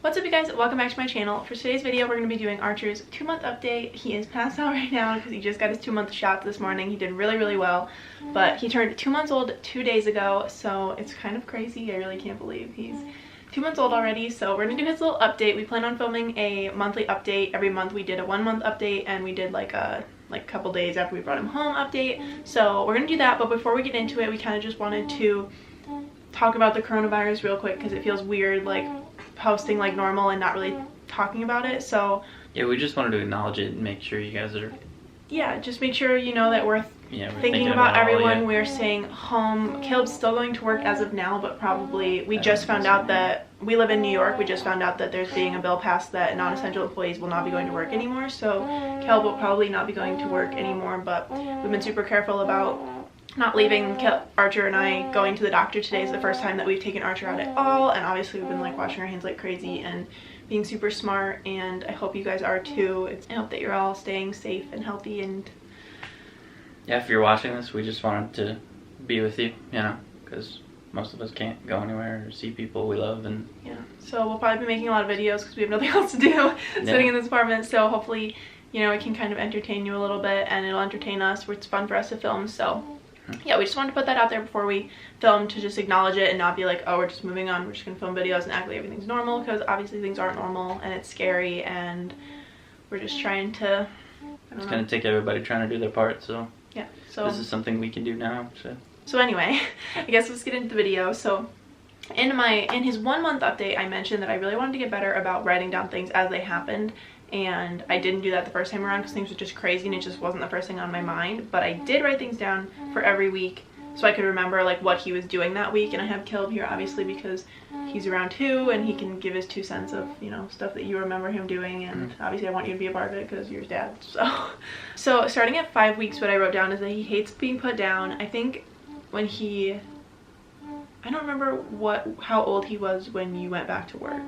What's up you guys, welcome back to my channel. For today's video we're going to be doing Archer's 2-month update. He is passed out right now because he just got his 2-month shot this morning. He did really well, but he turned 2 months old 2 days ago, so it's kind of crazy. I really can't believe he's 2 months old already. So we're going to do his little update. We plan on filming a monthly update. Every month we did a 1-month update, and we did like a couple days after we brought him home update. So we're going to do that, but before we get into it, we kind of just wanted to talk about the coronavirus real quick because it feels weird like posting like normal and not really talking about it. So yeah, we just wanted to acknowledge it and make sure you guys are, just make sure you know that we're thinking about everyone. We're staying home. Caleb's still going to work as of now, but probably we just found out that we live in New York. We just found out that there's being a bill passed that non-essential employees will not be going to work anymore, so Caleb will probably not be going to work anymore. But we've been super careful about not leaving Archer and I going to the doctor. Today is the first time that we've taken Archer out at all, and obviously we've been like washing our hands like crazy and being super smart, and I hope you guys are too. I hope that you're all staying safe and healthy. And yeah, if you're watching this, we just wanted to be with you, you know, because most of us can't go anywhere or see people we love. And yeah, so we'll probably be making a lot of videos because we have nothing else to do sitting in this apartment. So hopefully, you know, it can kind of entertain you a little bit, and it'll entertain us. It's fun for us to film. So yeah, we just wanted to put that out there before we film, to just acknowledge it and not be like, oh, we're just moving on, we're just gonna film videos and act like everything's normal, because obviously things aren't normal and it's scary, and we're just trying to, it's gonna take everybody trying to do their part. So yeah, so this is something we can do now. So anyway, I guess let's get into the video. So in his 1-month update, I mentioned that I really wanted to get better about writing down things as they happened, and I didn't do that the first time around because things were just crazy and it just wasn't the first thing on my mind. But I did write things down for every week so I could remember like what he was doing that week. And I have Caleb here obviously because he's around too, and he can give his 2 cents of, you know, stuff that you remember him doing. And obviously I want you to be a part of it because you're his dad. So starting at 5 weeks, what I wrote down is that he hates being put down. I think when I don't remember how old he was when you went back to work.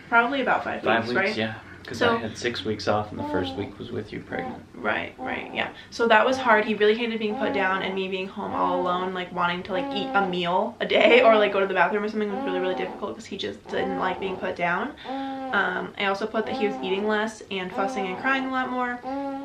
Probably about 5 weeks, right? Yeah, because I had 6 weeks off and the first week was with you pregnant. Right, yeah. So that was hard. He really hated being put down, and me being home all alone, like wanting to like eat a meal a day or like go to the bathroom or something was really difficult because he just didn't like being put down. I also put that he was eating less and fussing and crying a lot more,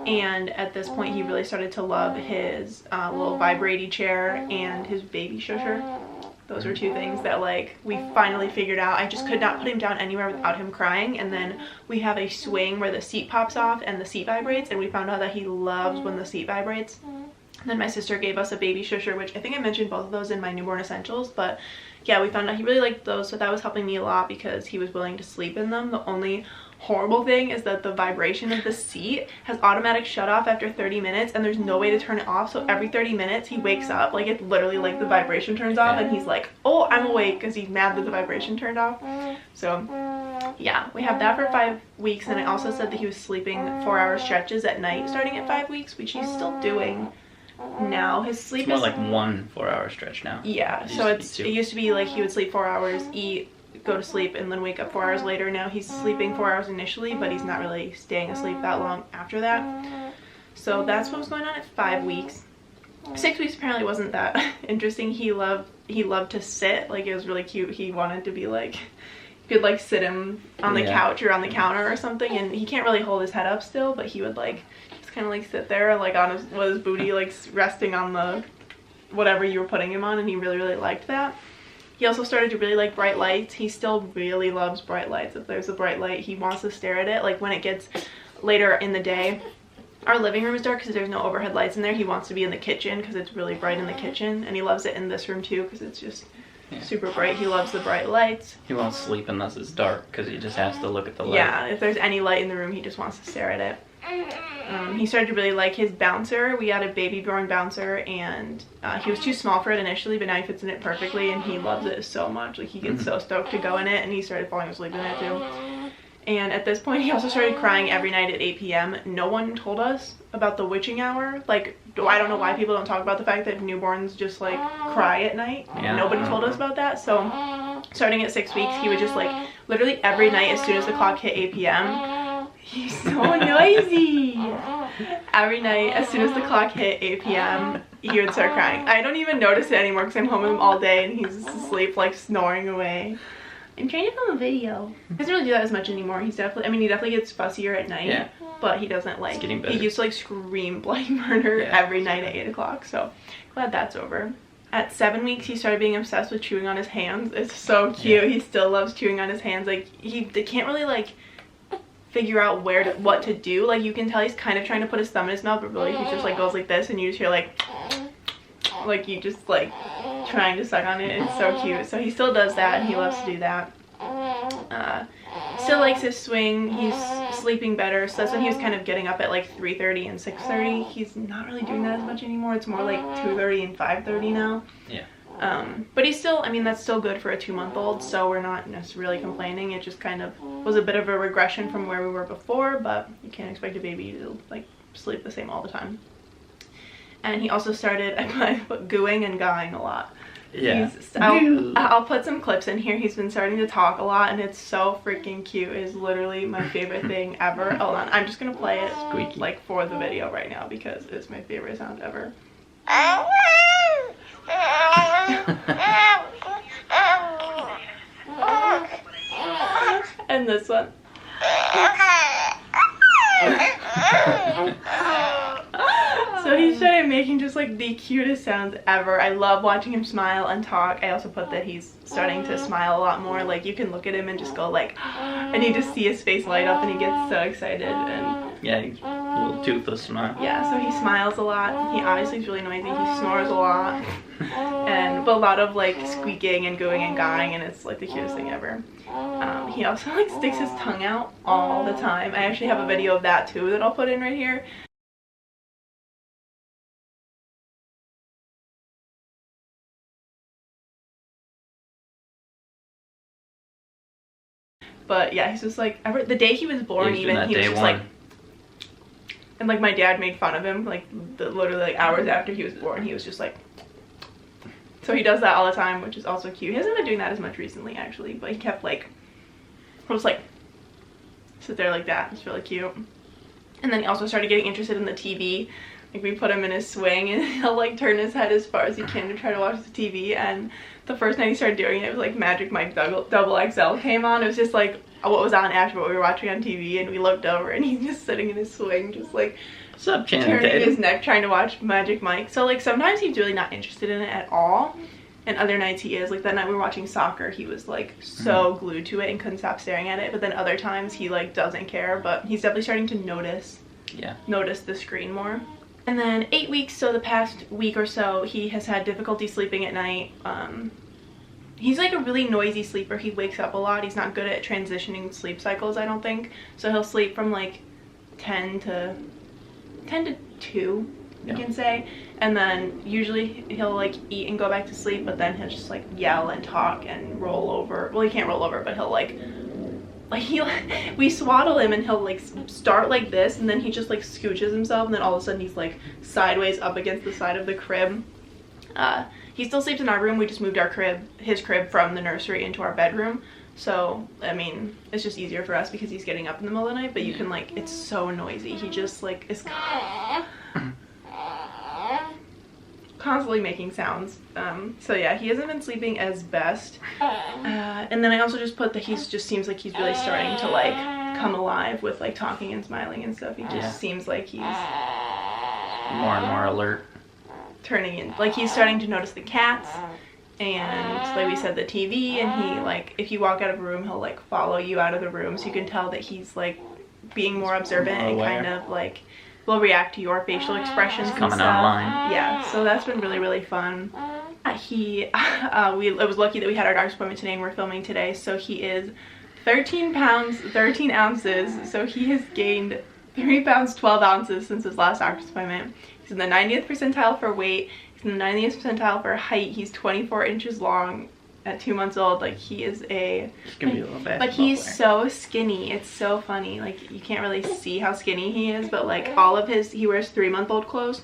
and at this point he really started to love his little vibrating chair and his baby shusher. Those were 2 things that like we finally figured out. I just could not put him down anywhere without him crying. And then we have a swing where the seat pops off and the seat vibrates, and we found out that he loves when the seat vibrates. And then my sister gave us a baby shusher, which I think I mentioned both of those in my newborn essentials, but yeah, we found out he really liked those, so that was helping me a lot because he was willing to sleep in them. The only horrible thing is that the vibration of the seat has automatic shut off after 30 minutes, and there's no way to turn it off. So every 30 minutes he wakes up, like it's literally like the vibration turns off, and he's like, oh, I'm awake, because he's mad that the vibration turned off. So yeah, we have that for 5 weeks. And I also said that he was sleeping 4-hour stretches at night starting at 5 weeks, which he's still doing now. His sleep is more like 1 4-hour stretch now. Yeah, so it used to be like he would sleep 4 hours, eat, go to sleep, and then wake up 4 hours later. Now he's sleeping 4 hours initially, but he's not really staying asleep that long after that. So that's what was going on at 5 weeks. 6 weeks apparently wasn't that interesting. He loved to sit. Like, it was really cute. He wanted to be like, you could like sit him on the couch or on the counter or something, and he can't really hold his head up still, but he would like just kind of like sit there like on his booty, like resting on the whatever you were putting him on, and he really liked that. He also started to really like bright lights. He still really loves bright lights. If there's a bright light, he wants to stare at it. Like when it gets later in the day, our living room is dark because there's no overhead lights in there. He wants to be in the kitchen because it's really bright in the kitchen, and he loves it in this room too because it's just super bright. He loves the bright lights. He won't sleep unless it's dark because he just has to look at the light. Yeah, if there's any light in the room, he just wants to stare at it. He started to really like his bouncer. We had a baby born bouncer, and he was too small for it initially, but now he fits in it perfectly, and he loves it so much. Like, he gets so stoked to go in it, and he started falling asleep in it too. And at this point, he also started crying every night at 8 p.m. No one told us about the witching hour. Like, I don't know why people don't talk about the fact that newborns just like cry at night. Yeah, nobody told us about that. So starting at 6 weeks, he would just like literally every night as soon as the clock hit 8 p.m. He's so noisy. Every night, as soon as the clock hit 8 p.m., he would start crying. I don't even notice it anymore because I'm home with him all day and he's asleep, like snoring away. I'm trying to film a video. He doesn't really do that as much anymore. He's definitely, I mean, he definitely gets fussier at night. Yeah. But he doesn't like, getting better. He used to like scream bloody murder every night at 8 o'clock. So glad that's over. At 7 weeks, he started being obsessed with chewing on his hands. It's so cute. Yeah. He still loves chewing on his hands. Like, they can't really like figure out what to do. Like, you can tell he's kind of trying to put his thumb in his mouth, but really he just like goes like this and you just hear like you just like trying to suck on it. It's so cute. So he still does that and he loves to do that. Still likes his swing. He's sleeping better, so that's when he was kind of getting up at like 3:30 and 6:30. He's not really doing that as much anymore. It's more like 2:30 and 5:30 now. Yeah. But he's still, I mean, that's still good for a 2-month-old, so we're not necessarily complaining. It just kind of was a bit of a regression from where we were before, but you can't expect a baby to like sleep the same all the time. And he also started gooing and gawing a lot. Yeah. I'll put some clips in here. He's been starting to talk a lot and it's so freaking cute. It is literally my favorite thing ever. Hold on, I'm just gonna play it Squeaky. like for the video right now because it's my favorite sound ever. And this one. So he started making just like the cutest sounds ever. I love watching him smile and talk. I also put that he's starting to smile a lot more. Like, you can look at him and just go like, and you just see his face light up and he gets so excited. And yeah, he's a little toothless smile. yeah, so he smiles a lot. He obviously is really noisy. He snores a lot. But a lot of like squeaking and gooing and gawing, and it's like the cutest thing ever. He also like sticks his tongue out all the time. I actually have a video of that too that I'll put in right here. But yeah, he's just like, the day he was born, even he was just like, and like my dad made fun of him like literally like hours after he was born. He was just like, so he does that all the time, which is also cute. He hasn't been doing that as much recently actually, but he kept like, just like sit there like that. It's really cute. And then he also started getting interested in the TV. Like, we put him in his swing and he'll like turn his head as far as he can to try to watch the TV. And the first night he started doing it, it was like Magic Mike Double XL came on. It was just like what was on after what we were watching on TV, and we looked over and he's just sitting in his swing just like turning his neck trying to watch Magic Mike. So like sometimes he's really not interested in it at all, and other nights he is. Like that night we were watching soccer, he was like so glued to it and couldn't stop staring at it. But then other times he like doesn't care, but he's definitely starting to notice the screen more. And then 8 weeks, so the past week or so, he has had difficulty sleeping at night. He's like a really noisy sleeper. He wakes up a lot. He's not good at transitioning sleep cycles, I don't think. So he'll sleep from like 10 to 2, you can say. And then usually he'll like eat and go back to sleep, but then he'll just like yell and talk and roll over. Well, he can't roll over, but he'll like we swaddle him and he'll like start like this, and then he just like scooches himself, and then all of a sudden he's like sideways up against the side of the crib. He still sleeps in our room. We just moved his crib from the nursery into our bedroom. So, I mean, it's just easier for us because he's getting up in the middle of the night, but you can like, it's so noisy. He just like is constantly making sounds. So yeah, he hasn't been sleeping as best. And then I also just put that he just seems like he's really starting to like come alive with like talking and smiling and stuff. He just seems like he's more and more alert. Turning in, like he's starting to notice the cats and like we said the TV, and he like if you walk out of a room he'll like follow you out of the room, so you can tell that he's like being more observant and kind of like will react to your facial expressions and coming stuff. online. Yeah, so that's been really fun. It was lucky that we had our doctor's appointment today and we're filming today. So he is 13 pounds 13 ounces, so he has gained 3 pounds 12 ounces since his last doctor's appointment. He's in the 90th percentile for weight. He's in the 90th percentile for height. He's 24 inches long at 2 months old. Like, he is a... He's gonna be a little basketball But he's player. so skinny. It's so funny. Like, you can't really see how skinny he is, but like all of his... He wears 3-month-old clothes,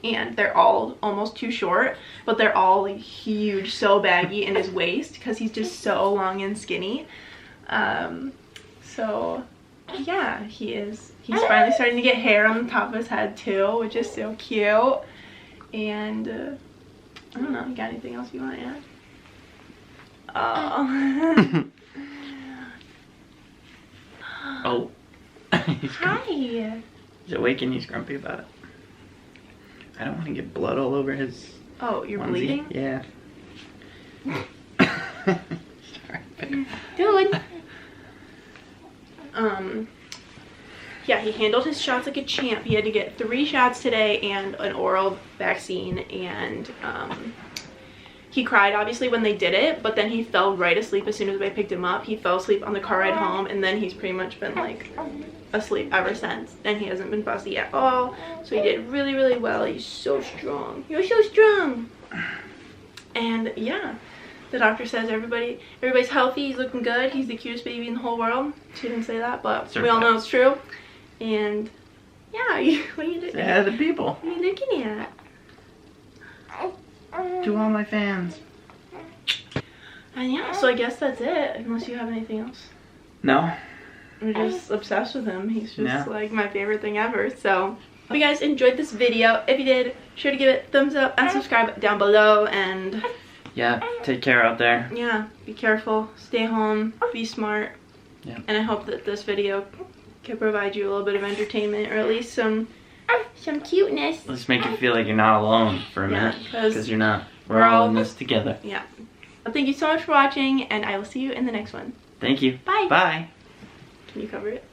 and they're all almost too short, but they're all like huge, so baggy in his waist because he's just so long and skinny. So... yeah, he is. He's finally starting to get hair on the top of his head too, which is so cute. And I don't know, you got anything else you want to add? Oh. Oh. Hi. He's awake and he's grumpy about it. I don't want to get blood all over his Oh, you're onesie. bleeding? Yeah. Dude. Yeah, he handled his shots like a champ. He had to get 3 shots today and an oral vaccine, and he cried obviously when they did it, but then he fell right asleep as soon as I picked him up. He fell asleep on the car ride home, and then he's pretty much been like asleep ever since, and he hasn't been fussy at all. So he did really, really well. He's so strong. You're so strong. And yeah, the doctor says everybody's healthy. He's looking good. He's the cutest baby in the whole world. She didn't say that, but we all know it's true. And yeah, what are you doing? Yeah, the people. What are you looking at? To all my fans. And yeah, so I guess that's it, unless you have anything else. No. I'm just obsessed with him. He's just like my favorite thing ever. So hope you guys enjoyed this video. If you did, be sure to give it a thumbs up and subscribe down below. And yeah, take care out there. Yeah, be careful, stay home, be smart. Yeah. And I hope that this video can provide you a little bit of entertainment, or at least some cuteness. Let's make you feel like you're not alone for a minute, because you're not. We're all in this together. Yeah. Well, thank you so much for watching, and I will see you in the next one. Thank you. Bye. Bye. Can you cover it?